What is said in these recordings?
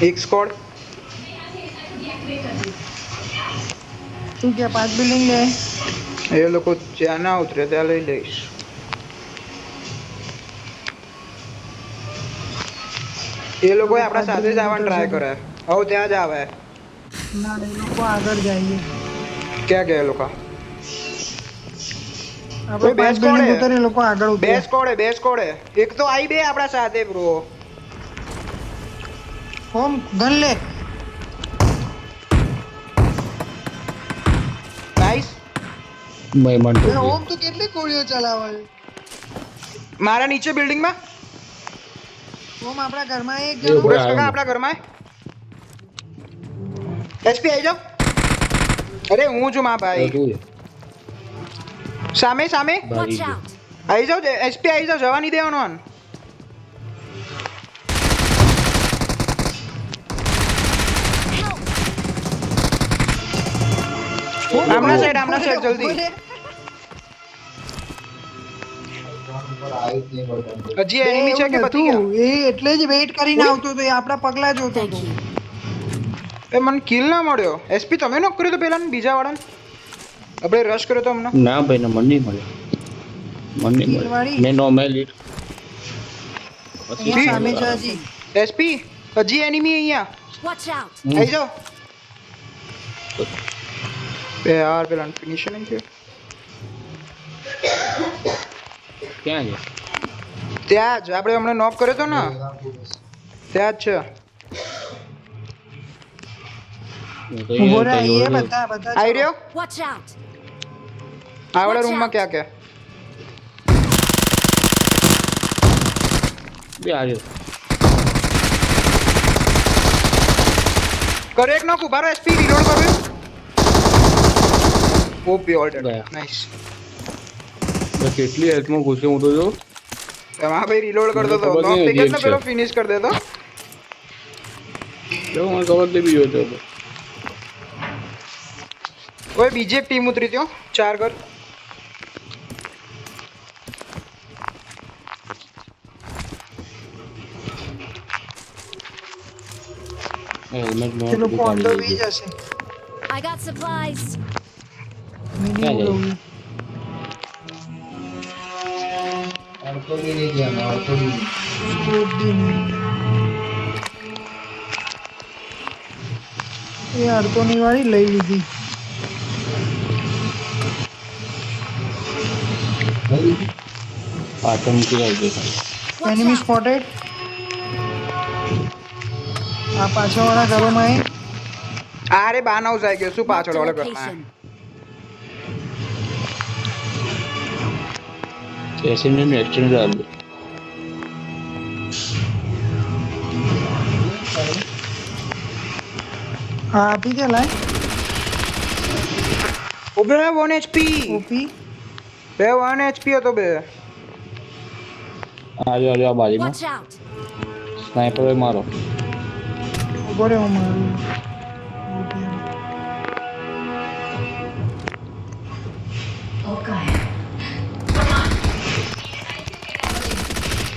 एक स्क्वाड તું કે 5 બિલ્ડિંગ લે ये लोग को जाना उतरे थे ले लेश ये लोग को अपना साथ ही जावन ट्राई करे और ત્યાં જ આવે ના એ લોકો આગળ જઈએ क्या क्या ये लोग का આપણે બે 5 સ્કોડ બિલ્ડિંગ હે ઉતરે લોકો આગળ બે ઉતરે સ્કોડ હે એક તો आई बे अपना साथ है ब्रो હોમ ગન લે नाइस मैं मंटू એ હોમ તું કેટલી ગોળીઓ ચલાવે मारा नीचे बिल्डिंग में હોમ આપણા ઘરમાં એક એ જણો ઉભો. पूरा का अपना घर में एसपी आई जाओ अरे हूं जो मां भाई तू है सामे सामे भागी Watch गयो out! आई जाओ एसपी आई जाओ जवा नहीं देવાનો अन आमना साइड जल्दी હજી એનિમી છે કે પતી ગયા એ એટલે જ વેઇટ કરીને આવતો તો એ આપણા પગલા જોતો Thank હતો you. એ મને કિલ ના મળ્યો એસપી તમે નોક કર્યો તો પેલા બીજા વાળાને આપણે રશ કર્યો તો હમણાં ना भाई ना मन नहीं મળે દિલવાળી? मैं नो मैं लीड અહીંયા સામે છે હજી એસપી હજી એનિમી અહીંયા Watch out! આવી જાઓ બે યાર પેલા ફિનિશ નહીં થયો क्या है ત્યાં જ આપણે હમણાં નોક કર્યો તો ને ત્યાં જ છે तो ઉભો ये રહે तो એ બધા બધા આવી રહ્યો Watch out! આ વાળા Watch રૂમમાં out. ક્યાં ક્યાં भी आ रहे કરો એક નોક ઉભા રહો એસપી રીલોડ કર્યો ઓપી ઓલ્ડર ગયા. નાઈસ मैं કેટલી હેલ્થ માં ઘૂસ્યો હું તો જો એમાં ભાઈ રીલોડ કરતો તો ખબર નોક નહીં થઈ ગયો હજી તો એક પેલો છે. ફિનિશ કરી દેતો જો મને ખબર તે બી હતો ઓય બીજી એક ટીમ ઉતરી ત્યો ચાર ઘર હેલ્મેટ નો એ લોકો અંદર બી જશે I got supplies. મિની ક્યાં જાય? ઉડવવી સ્કોપ બી નહીં એ અડકોની વાળી લઈ લીધી પાછળ મૂકી રાખજો Watch એનિમી out! સ્પોટેડ આ પાછળવાળા ઘરોમાં એ અરે બાન હાઉસ આવી ગયો શું Marked પાછળ a વાળા ઘરમાં location. એસએમજી નું એક્સટેન્ડર આપજો હા આપી દે લાય ઉભે 1 એચપી ઓપી બે 1 એચપી હતો બે આજો આજો આ બાજુમાં Watch out! સ્નાઈપર મારો ઉભો રહે હું મારું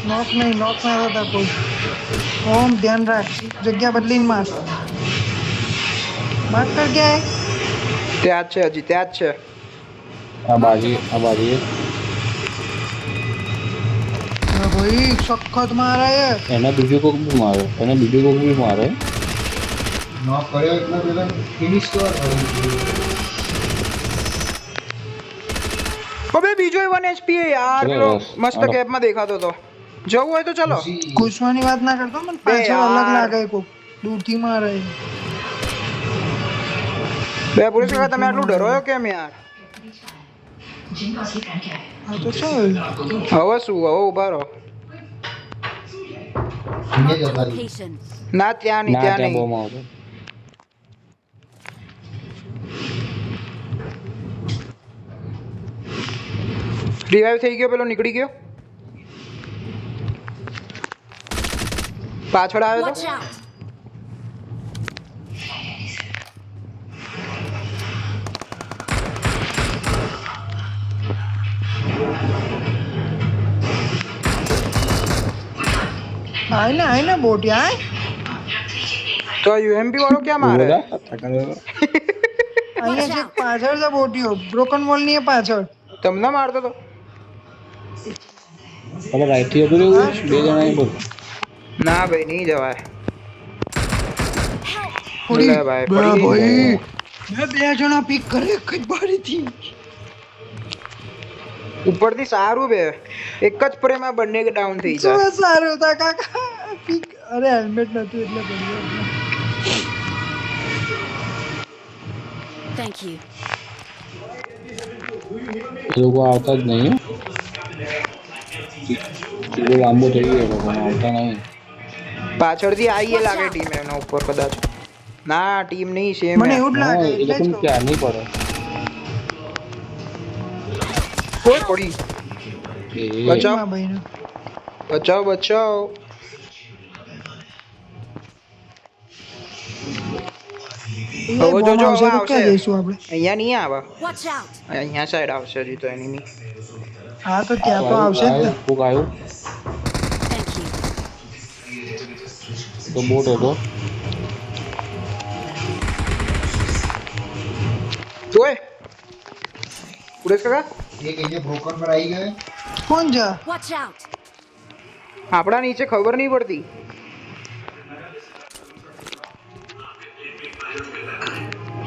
નોક નહીં નોક ના હતા કોઈ ઓમ ધ્યાન રાખ જગ્યા બદલીને માર બાત કર ગયા ત્યાં જ છે હજી ત્યાં જ છે આ બાજુ હા ભાઈ સખત મારે એને બીજું કોક બી મારે અબે બીજો 1 એચપી યાર ચલો, પેલો બસ. મસ્ત હાલો. કેપમાં દેખાતો તો જવું હોય તો ચલો ઘૂસવાની વાત ના કરતો મને પાછળ યાર. અલગ લાગે કોક દૂરથી મારે બે પોલીસ કાકા તમે આટલું ડરો કેમ યાર હા તો ચાલ હવે શું હવે ઉભા રહો Marked a location. ના ત્યાં નહીં ના ત્યાં ત્યાં નહીં બોમ્બ આવતો રિવાઇવ થઈ ગયો પેલો નીકળી ગયો પાછળ આવ્યો Watch તો out! આય ને બોટિયા આય તો યુએમપી વાળો ક્યાં મારે અહીંયા છે પાછળ છે બોટિયો બ્રોકન વોલ ની પાછળ તમને મારતો તો હવે રાઈટ થી હતું એવું બે જણા અહીં બોલ ના ભાઈ નહીં જવાય પડી લે ભાઈ, બે પડી ભાઈ મેં બે જણા પિક કરે એક જ બારીથી ઉપરથી સારું બે એક જ સ્પ્રેમાં બંને ડાઉન થઈ શું જાય સારું હતા કાકા પિક અરે હેલ્મેટ નતું એટલે પડ્યો Thank you. એ લોકો આવતા જ નહીં કિલો લાંબો થઈ ગયો એ લોકોને આવતા નહીં પાછળથી આવીએ લાગે ટીમ એમના ઉપર કદાચ ના ટીમ નહીં સેમ મને એવું જ હા, લાગે એ એટલે જ લોકોને કહું. ક્યાં નહીં પડે કોઈ પડી એ બચાવ એમાં ભાઈને. બચાવ બચાવ એ હવે બોમ્બ જોજો, આવશે હવે તો ક્યાં આવશે. જઈશું આપણે અહીંયા નહીં આવે Watch out. અહીંયા સાઈડ આવશે હજી તો એનિમી હા તો ત્યાં તો આવશે જ ને. કોક આવ્યું Thank you. તો બોટ હતો જોએ ઉડેશ કાકા એક એને બ્રોકર પર આવી ગયો કોણ છે Watch out. આપણા નીચે ખબર નહીં પડતી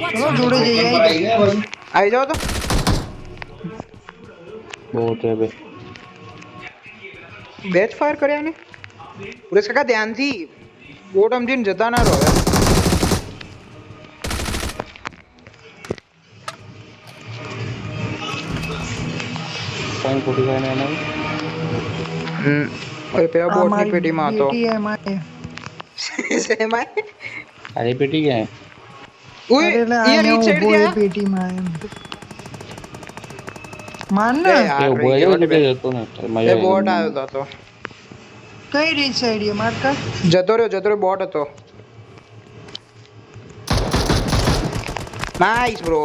Watch ચલો out. જોડે જઈએ પર આવી ગયા ભાઈ આવી જાઓ તો બોટ હે બે બે જ ફાયર કર્યા ને ઉડેશ કાકા ધ્યાનથી બોટ સમજીને જતા ના રહો યાર. સાઈન ખોટી કરીને એના અરે પેલા આ બોટની મારી પેટીમાં હતો બેટી એમાં છે. શેમાં? અરે પેટી ગયા ઉય, અરે એટલે અહીંયા અહીંયા રીચ સાઈડ ઊભો એ ગયા. પેટીમાં એમ માન એ ને યાર, એ રહી બોય ગયો જતો ને એ મજા બોટ આવ્યો હતો કઈ રીત સાઈડ એ માર કર જતો રહ્યો બોટ હતો નાઈસ બ્રો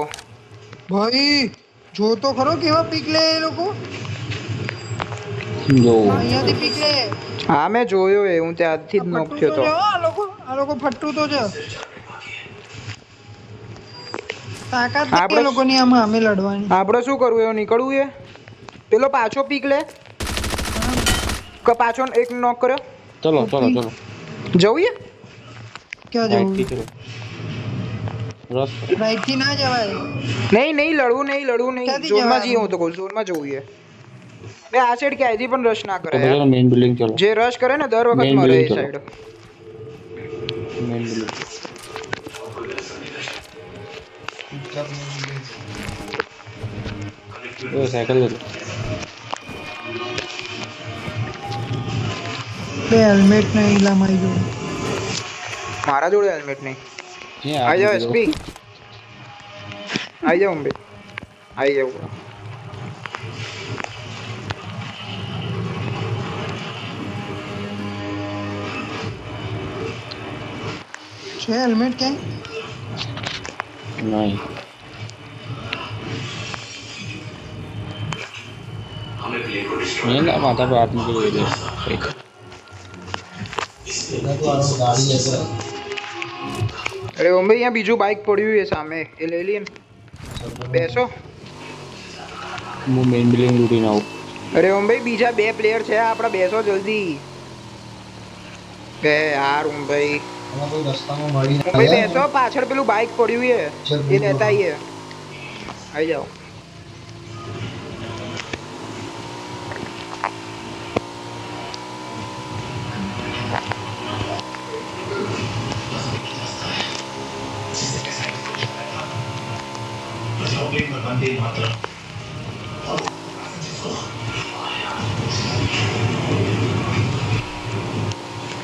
ભાઈ જો તો ખરો કેવા પીક લે એ લોકો જો અહીંયાથી પીક લે હા મેં જોયો એ હું ત્યાંથી જ નોક ફટ્ટુ થયો તો હતો છે હો, આ લોકો ફટ્ટુ તો છે તાકાત નથી આપણે- એ લોકોની આમાં અમે લડવાની આપણે શું કરવું એવું નીકળવું એ પેલો પાછો પીક લે કે પાછો એક નોક કર્યો ચલો ચલો ચલો જવું એ ક્યાં રાઈટ જવું થી ચલો રસ રાઈટ થી ના જવાય નહીં લડવું નહીં ક્યાંથી ઝોનમાં જવાનું? જઈએ હું તો કહું ઝોનમાં જવું એ બે આ સાઈડ ક્યાંયથી પણ રશ ના તો કરે ચલો યાર. મેઇન બિલ્ડિંગ ચલો જે રશ કરે ને દર વખત Main મરે એ building ચલો. સાઈડ મેઇન બિલ્ડિંગ એ સાયકલ જતો બે હેલ્મેટ ને ઈલા મારી જોડે મારા જોડે હેલ્મેટ નહીં અહીંયા આવી જાઓ આ એસપી આવી જાઓ અંબે આવી જાઓ છે હેલ્મેટ ક્યાંય નહીં મેં ના માથા પર હાથ મૂકી દે એના તો આનો ગાડી હશે અરે અંબે અહીંયા બીજું બાઇક પડ્યું છે સામે એ લઈ લઈએ ને બેસો હું મેઇન બિલ્ડિંગ લૂટીને આવું અરે અંબે બીજા બે પ્લેયર છે આપણા બેસો જલ્દી બે યાર અંબે એમાં કોઈ રસ્તામાં મળી અંબે બેસો પાછળ પેલું બાઇક પડ્યું છે એ લેતા આવીએ આવી જાઓ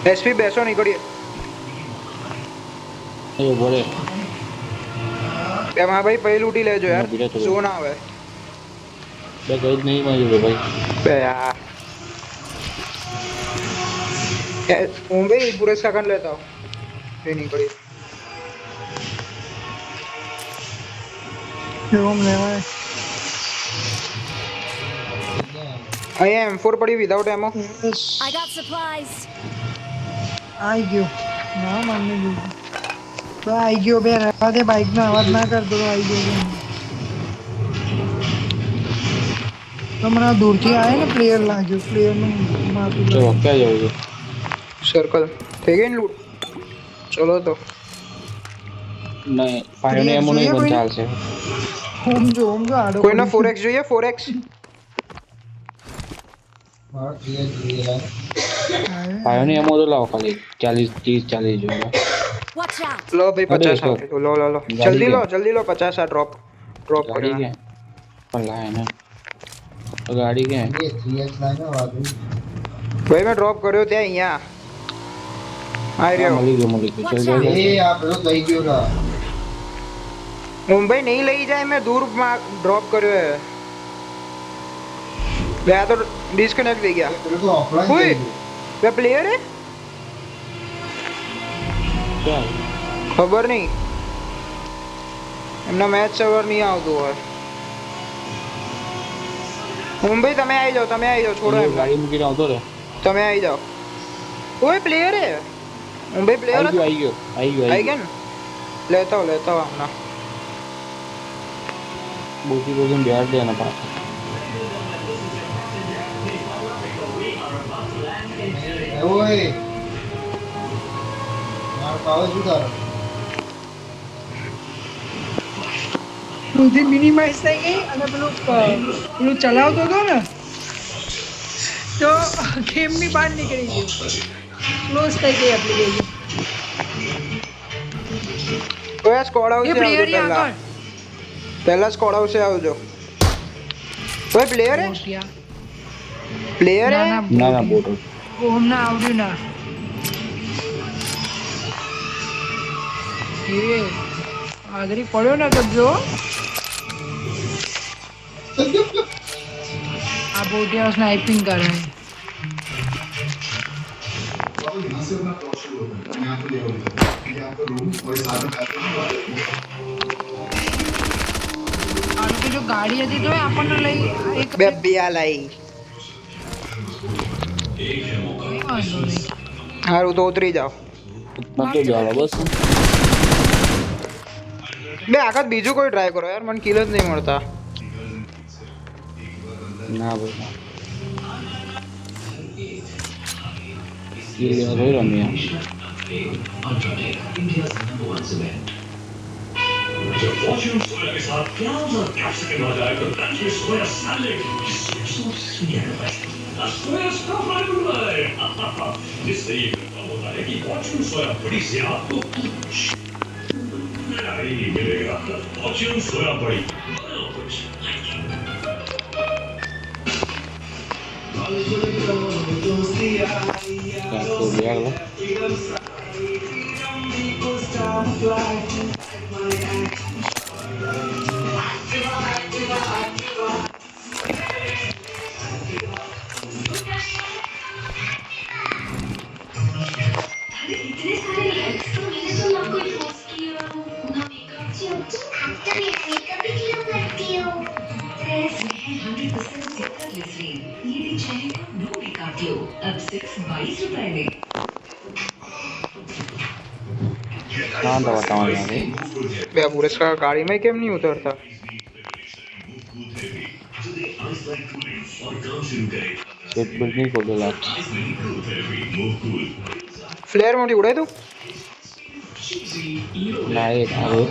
એસપી બેસો નીકળીએ એ બોલે એમાં ભાઈ પહેલું લૂંટી લેજો યાર બીજા તો- શું ના આવે બે કઈ જ નહીં મારી જોડે ભાઈ બે યાર હું ભાઈ પૂરે સેકન્ડ લેતા હું એ નીકળી એમ લેવાય અહીંયા M4 પડી without ammo Yes. I got supplies. आई गयो ना मानने गयो तो आई गयो बे रहवा दे बाइक ना आवाज ना कर दो आई गयो बे तो मना दूर थी आए ना प्लेयर लाग्यो प्लेयर નું માથું ચલો લાગ્યું ક્યાં જવું છે સર્કલ થઈ ગઈ ને લૂટ ચલો તો નહીં ફાઈવ ને એમો નહીં પણ ચાલશે હોમ જો આડો કોઈનો 4x જોઈએ 4x મારો 3 જોઈએ યાર ફાઈવ ને એમો તો લાવો ખાલી 40 જોઈએ Watch out! લો ભાઈ અરે 50 તો આપે લો ગાડી જલ્દી લો 50 આ ડ્રોપ ગાડી કર્યો ક્યાં પણ લાય ને તો ગાડી ક્યાં ये 3x લાઈને વાદળી ભાઈ મેં ડ્રોપ કર્યો ત્યાં અહીંયા આઈ રહ્યો મળી ગયો ચલ જાય એ આ પેલો લઈ ગયો કા मुंबई नहीं लई जाए मैं दूर ड्रॉप કર્યો है गया तो डिस्कनेक्ट दे गया પેલો તો ઓફલાઈન ઓય થઈ ગયો वे प्लेयर है ક્યાં ખબર નહીં એમના મેચ સર્વર નહીં આવતું હોય મુંબઈ તમે આવી જાઓ છોડો એમને ગાડી મૂકીને આવતો રે તમે આવી જાઓ ઓય પ્લેયર है मुंबई प्लेयर આવી ગયો आई गया ना लेता हूँ अपना બોટી બોટીને બેહાર દે ને પાછા એ ઓય માર પાવે શું તારો બુદ્ધિ મિનિમાઇઝ થઈ ગઈ અને પેલું ચલાવતો હતો ને તો ગેમ ની બહાર નીકળી ગયો ક્લોઝ થઈ ગઈ એપ્લિકેશન ઓય સ્કોડ આવશે એ પ્લેયર આવજો આગળ પહેલા સ્કોડ આવશે આવજો ઓય પ્લેયર है મોટિયા प्लेयर है ના બોટો ઓમ ના આવડ્યું ના એ આગળ પડ્યો ને કબજો આ બોટિયા સ્નાઇપિંગ કરે આની જો ગાડી હતી તો આપણને લઈ એક બે બિયા લઈ વાંધો નહીં હારું તો ઉતરી જાઓ નતો જવાનો બસ બે આગળ બીજું કોઈ ટ્રાય કરો યાર મને કિલ જ નહીં મળતા ના ભાઈ ये रोई रम्या फॉर्च्यून सोया के साथ प्याज और कैप्सिकम आ जाए तो लंच में सोया सैलेड सोया स्टफ है जिससे ये कन्फर्म होता है कि फॉर्च्यून सोया बड़ी से आपको नहीं मिलेगा फॉर्च्यून सोया बड़ी तो लिया लो इतने सारे लाइक्स तो मैंने तो ना कोई पोस्ट किया ना मेकअप किया तुम हफ्ते में मेकअप भी क्यों करती हो है 100% सिल्कर ग्लिसरीन ये भी चेहरे को नो मेकअप ग्लो अब सिर्फ 22 रुपए में ना तो बताओ यार બે પુરસ્કાર ગાડી में કેમ नहीं उतरता सेट बिल्ड नहीं खोल ला फ्लेयर मोटी उड़ाई दूं ना ये अरे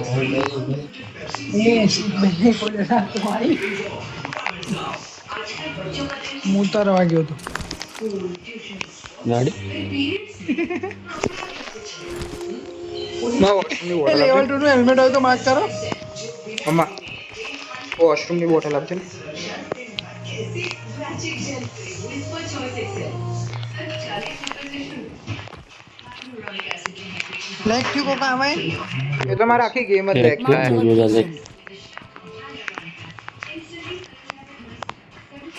એ બંને કોલેરા તો આવી હું તારવા ગયો તો गाड़ी ના વોશરૂમની બોટલ લેવલ 2 નું હેલ્મેટ હોય તો માર્ક કરો અમ્મા વોશરૂમની બોટલ આપજે ને બ્લેક થયું કોકા આમાં એ તો મારે આખી ગેમ જ एक લેક तो वीडियो डाले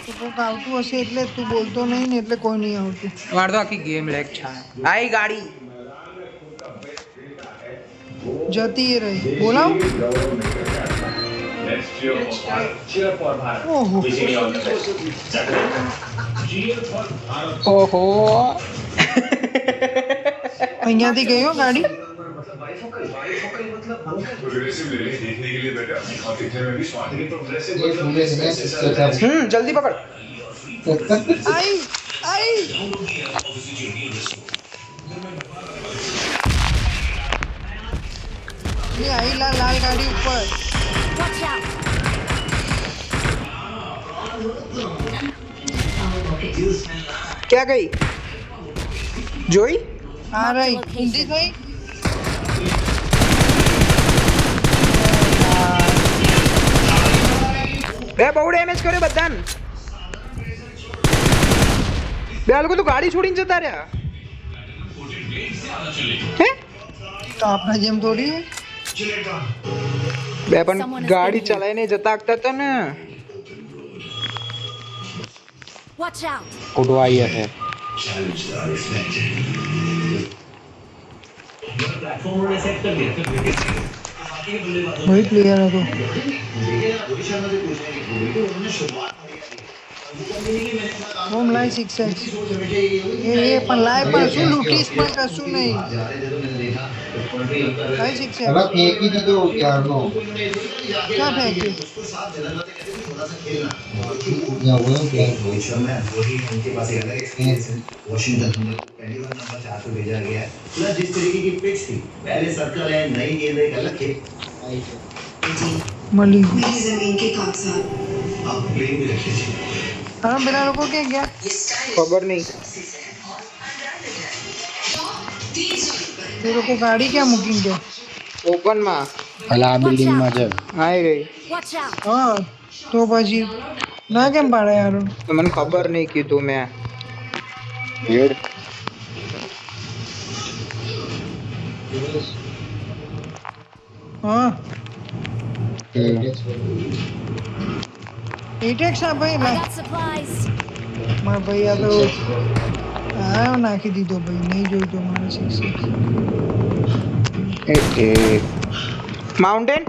તો કોકા આવતું હશે એટલે તું બોલતો નહીં ને એટલે કોઈ નહીં આવતું મારે તો આખી ગેમ લેક છે આઈ ગાડી જતી રહી બોલાવ ઓહો ઓહો અહીંયાથી ગઈ હો ગાડી ये फूले से मैं सोचा જલ્દી પકડ आई आई ये आई लाल लाल गाड़ी ऊपर Watch out! ક્યાં ગઈ જોઈ आ रही हिंदी गई બે બહુ ડેમેજ કર્યો બધાને બે આ લોકો તો ગાડી છોડીને જતા રહ્યા હે तो आपने जेम थोड़ी है બે પણ ગાડી ચલાવીને જતા આગતા હતા ને Watch out! ફોટો આવી હશે वही प्लेयर है तो होम लाइ 6x ये पण लाइ पर શું લૂટીસ પણ કશું નહીં લાइ 6x હવે ફેંકી દીધો ક્યારનો ક્યાં ફેંકી या वो प्लेयर रोहित शर्मा है वही उनके पास एक अलग एक्सपीरियंस है वॉशिंगटन में पहली बार नंबर 4 पे भेजा गया है प्लस जिस तरीके की पिच थी पहले सर्कल है नई गेंद एक अलग खेल મળી मेरी जमीन के कागजात आप प्लेन भी रख लीजिए હવે પેલા લોકો ક્યાં ગયા ખબર નહીં એ લોકો ગાડી ક્યાં મૂકીને ગયા ઓપનમાં પેલા આ બિલ્ડિંગમાં છે આવી ગઈ Watch out! હા તો પછી ના કેમ પાડે યાર તો મને ખબર નહીં કીધું મેં રેડ હા 8x આ ભાઈ I લા got supplies. મારા ભાઈ આ તો હા નાખી દીધો ભાઈ નહીં જોઈતો મારે 6x માઉન્ટેન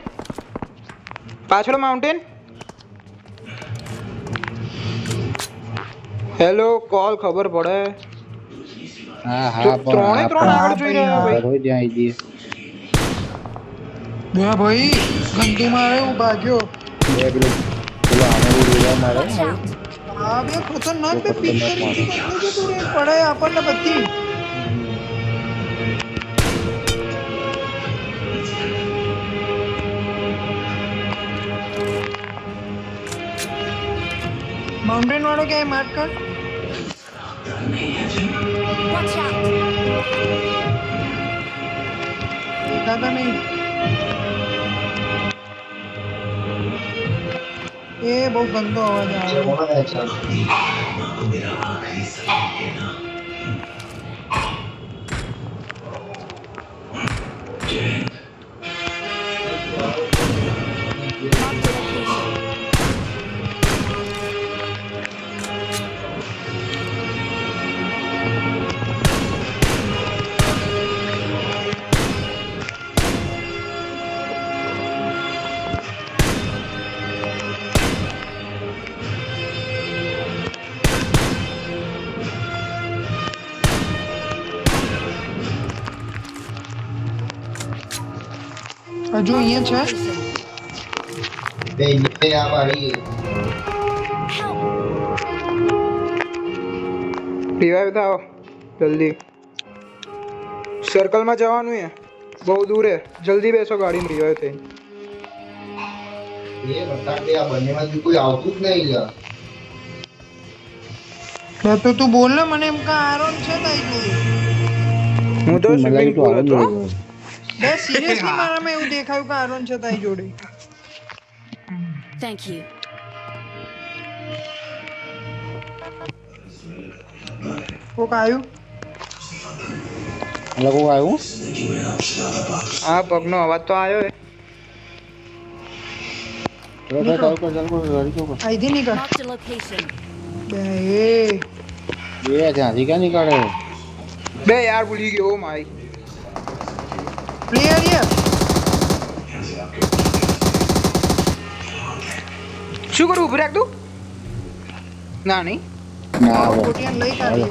પાછળ માઉન્ટેન હેલો કોલ ખબર પડે હા હા ત્રણે ત્રણ આગળ જોઈ રહ્યા ભાઈ રોજ ત્યાં આવી જઈએ બે ભાઈ ગંદુ મારે હું ભાગ્યો બે પેલો આમેરું જોવા મારે Watch out! આ બે ખતરનાક બે પિક કરી દીધી એટલે જતું રહે પડે આપણને બધી માઉન્ટેન વાળો ક્યાંય માર્ક કર Watch out! દેખાતા નહીં એ બહુ ગંદો અવાજ આવે कौन है अच्छा Mark the location. હજુ અહીંયા છે ये आ भाई Help! રિવાઇવ થાઓ જલ્દી સર્કલમાં જવાનું છે બહુ દૂર છે જલ્દી બેસો ગાડીમાં રિવાઇવ થઈ ये बता के आ बनने में कोई आउटपुट नहीं लिया બે તો તું બોલ ને મને એમ કા આરોન છે તારી જોડે હું તો સ્વિમિંગ પુલ હતો બે સિરિયસલી મારામાં એવું દેખાયું કે આરોન છે તારી જોડે Thank you. કોક આવ્યું લોકો આવ્યું હા પગનો અવાજ તો આવ્યો ચાલો ચાલો ચાલો ગાડી ચોકો અહીંથી નીકળ Mark the location. બે એ ત્યાંથી ક્યાં નીકળે બે યાર ભૂલી ગયો ઓ માય પ્લેયર યર શું કરું ઉભી રાખ તું ના નહીં ના હવે કોટિયાન લઈ કાઢીએ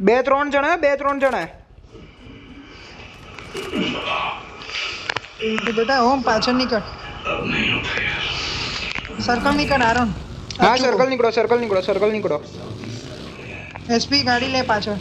2-3 જણા 2-3 જણા એ બેટા ઓમ પાછળ નીકળ સર્કલ નીકળ આરોન હા સર્કલ નીકળો એસપી ગાડી લે પાછળ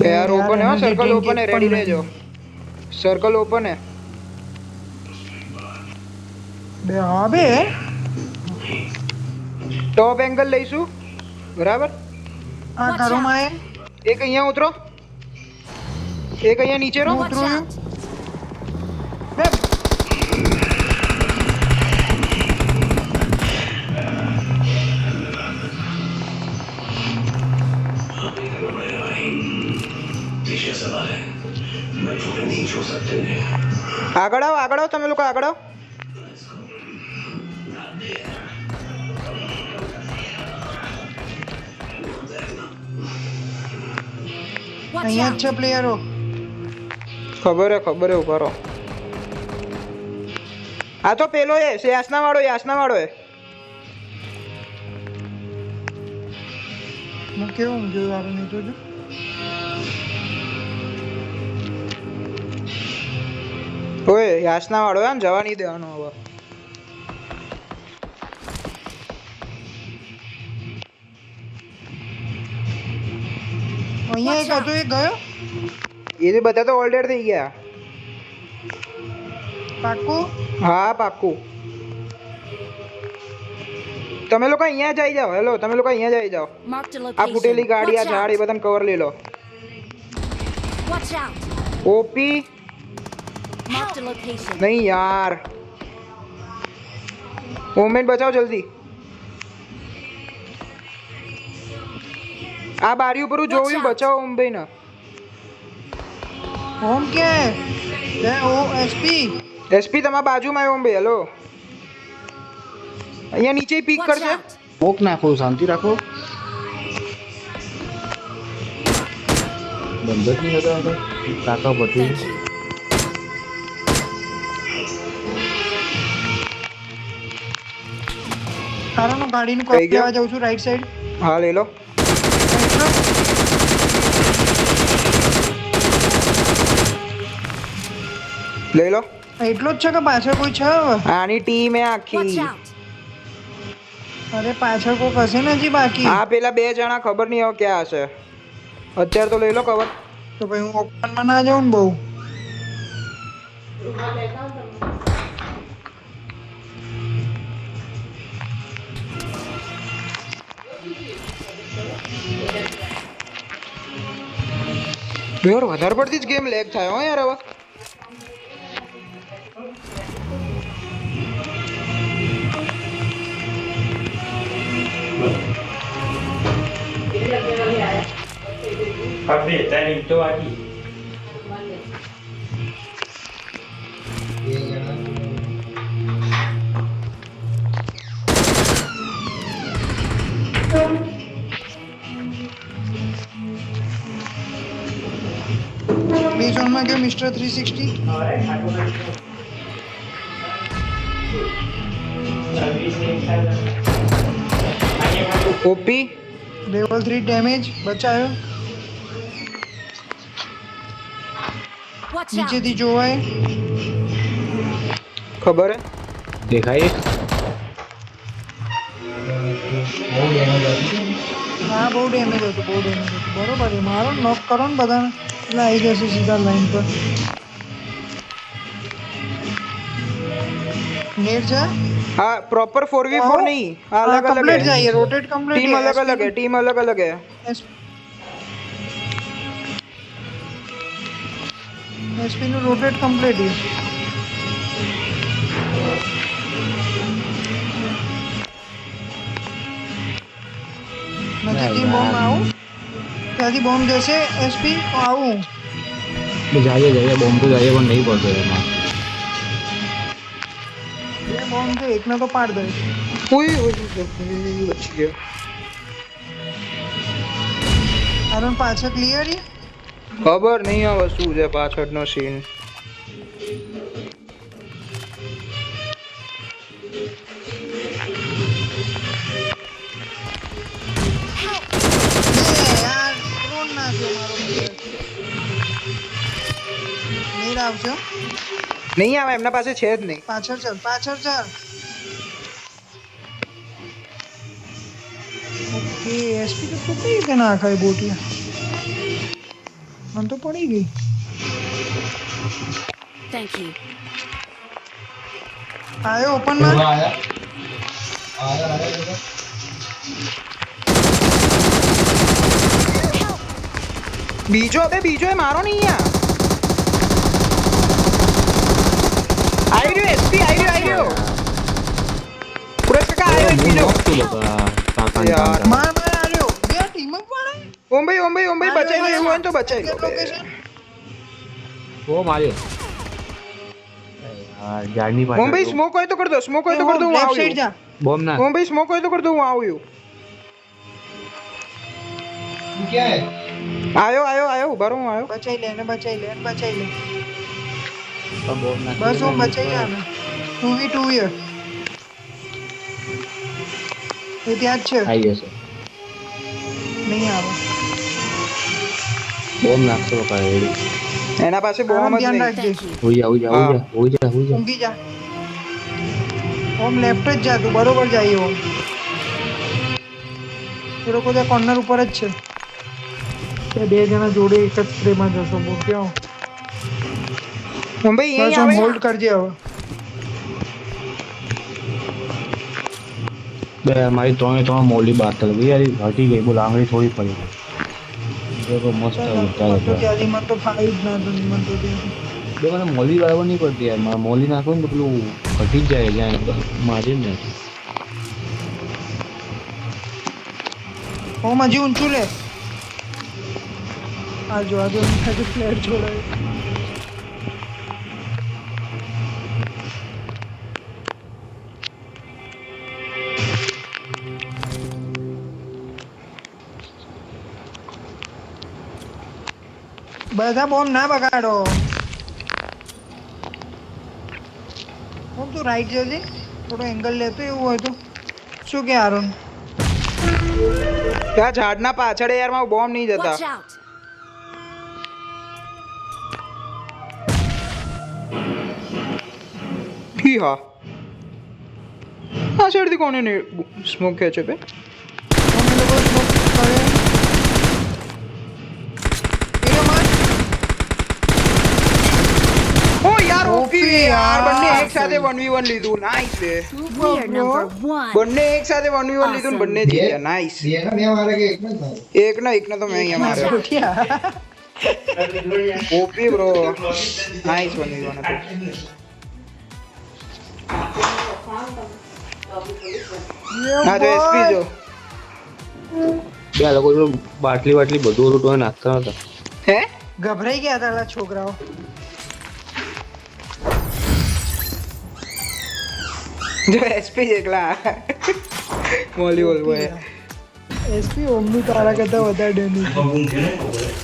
यार ओपन है सर्कल ओपन है रेडी रहજો सर्कल ओपन है બે હા બે टॉप एंगल લઈશું બરાબર આ ઘરોમાં એ એક અહીંયા ઉતરો એક અહીંયા નીચે રહો Watch out! બે આગળ આવો તમે લોકો આગળ આવો Watch અહીંયા જ out! છે પ્લેયરો ખબર હે ઉભા રહો આ તો પેલો એ યાસના વાળો હે હું કેવું જોયું યાર નહીં જોજો ઓય યાસના વાળો હે જવા નહીં દેવાનો હવે અહીંયા એક હતો એ ગયો એ બધા તો ઓલ્ડર થઈ ગયા પાક્કું હા પાક્કું તમે લોકો અહીંયા જઈ જાઓ હેલો તમે લોકો અહીંયા જઈ જાઓ Marked a આ location. ફૂટેલી ગાડી આ Watch ઝાડ એ out! બધાને કવર લઈ લો Watch out! OP Marked a location. નહીં યાર મોમેન્ટ બચાવો જલ્દી આ બારી ઉપર હું જોયું બચાવો મુંબઈ ને હોમ કે બે ઓ એસપી એસપી તમારા બાજુમાં આવ્યો મુંબઈ હેલો અહીંયા નીચે પીક Watch કરશે out! મોક નાખો શાંતિ રાખો બંધ જ નહીં થતા હતા કાકા પછી Thank you. તારાનો ગાડીનું કઈ કોપ ગયો? લેવા જાઉં છું રાઈટ સાઈડ હા લઈ લો લઈ લો એટલો જ છે કે પાછળ કોઈ છે હવે આની ટીમ હે Watch આખી out! અરે પાછળ કોઈ હશે ને હજી બાકી આ પેલા 2 જણા ખબર નહીં હવે ક્યાં હશે અત્યારે તો લઈ લો કવર તો ભાઈ હું ઓપનમાં ના જાઉં ને બહુ યાર વધારે પડતી જ ગેમ લેગ થાય હો યાર હવે બે ઝોનમાં ગયો મિસ્ટર 360 ઓપી લેવલ 3 ડેમેજ બચાયો Watch out! નીચેથી જોવાય ખબર હે દેખાય હા બહુ ડેમેજ હતું બરોબર છે મારો નોક કરો ને બધાને એટલે આવી જશે સીધા લાઈન પર નેટ છે હા પ્રોपर 4v4 नहीं अलग अलग कंप्लीट है चाहिए रोटेट कंप्लीट टीम अलग अलग है टीम अलग अलग है एसपी નું રોટેટ કમ્પ્લીટ છે નજીકથી બોમ્બ આવું ત્યાંથી બોમ્બ જશે એસપી આવું જઈએ બોમ્બ તો જઈએ પણ નહીં પડતો એમાં બે બોમ્બ છે એકને તો પાડ દે ઓય ઓય બચ ગયો આરોન પાછળ ક્લિયર છે ખબર નહીં હવે શું છે પાછળનો સીન. યાર ડ્રોન નાખ્યો મારો નહીં આવશે નહીં આવે એમના પાસે છે જ નહીં. પાછળ ચાલ ઓકે એસપી તો ખોટી રીતે નાખાય બોટિયા મને તો પડી ગઈ Thank you. આયો ઓપન માં आया आया आया બીજો એ મારો નહીં આવી રહ્યો એસપી આવી રહ્યો પુરેશ કાકા આવ્યો એક બીજો. યાર. માર આર્યો બે ટીમ જ પડે ઓમ ભાઈ બચાઈ લો એવું હોય ને તો બચાઈ લો. લોકેશન ઓ માર્યો યાર ઝાડની ઓમ ભાઈ પાછળ સ્મોક હોય તો કર દો હું લેફ્ટ સાઈડ જા આવ્યો. બોમ્બ ના ઓમ ભાઈ સ્મોક હોય તો કર દો હું આવ્યો. तू क्या है આયો ઉભા રહો હું આવ્યો. બચાઈ લે બોમ્બ ના બસ હું બચાઈ જા ને 2v2 યર એ ત્યાં જ છે આવી જશે નહીં આવે બોમ્બ નાખશો કાય રેડી એના પાસે બોમ્બ જ ધ્યાન નહીં. રાખજે હોઈ જા ઊંઘી જા ઓમ લેફ્ટ જ જા તું બરોબર જાય ઓમ એ લોકો ત્યાં કોર્નર ઉપર જ છે તે બે જણા જોડે એક જ સ્પ્રેમાં જશો બોલ ક્યાં ઓમ ભાઈ બસ અહીં આમ આવે. હોલ્ડ કરજે હવે બે મારી ત્રણ મોલી બાટલ યાર હટી ગઈ બોલ આંગળી થોડી પડી देखो मस्त તો उतार ત્યાંથી મને તો ફાઈ જ ના તો મને તો ત્યાંથી. બે મને મોલી બરાબર નહીં પડતી યાર મારે મોલી નાખો ને તો પેલું ઘટી જ જાય જ્યાં મારી ને ઓમ હજી ઊંચું લે આજો ફ્લેટ છોડાય બધા બોમ્બ ના બગાડો ઓમ તું રાઈટ જજે થોડો એંગલ લેતો એવું હોય તો શું કે આરોન ત્યાં ઝાડના પાછળ યાર માં બોમ્બ નહીં જતા. Watch out. ઠી હા પાછળથી કોને સ્મોક ખેંચે બે. અમે લોકો smoke કરે. એનો માર. ઓ યાર ઓપી OP યાર બંને યાર. એક સાથે 1v1 લીધું નાઈસ છે. We are number one. બંને એક સાથે 1v1 લીધું ને બંને જીત્યા નાઈસ. ये ना मैं मारा के एक में था એકનો તો મેં અહીંયા માર્યો. છોટિયા. ઓપી બ્રો નાઈસ 1v1 હતું. હા તો એસપી જો બે આ લોકો જો બાટલી બધું હતું તો એ નાખતા હતા હે ગભરાઈ ગયા હતા પેલા છોકરાઓ જો એસપી એકલા મોલી બોલ બોય એસપી ઓમનું તારા કરતા વધારે ડેમેજ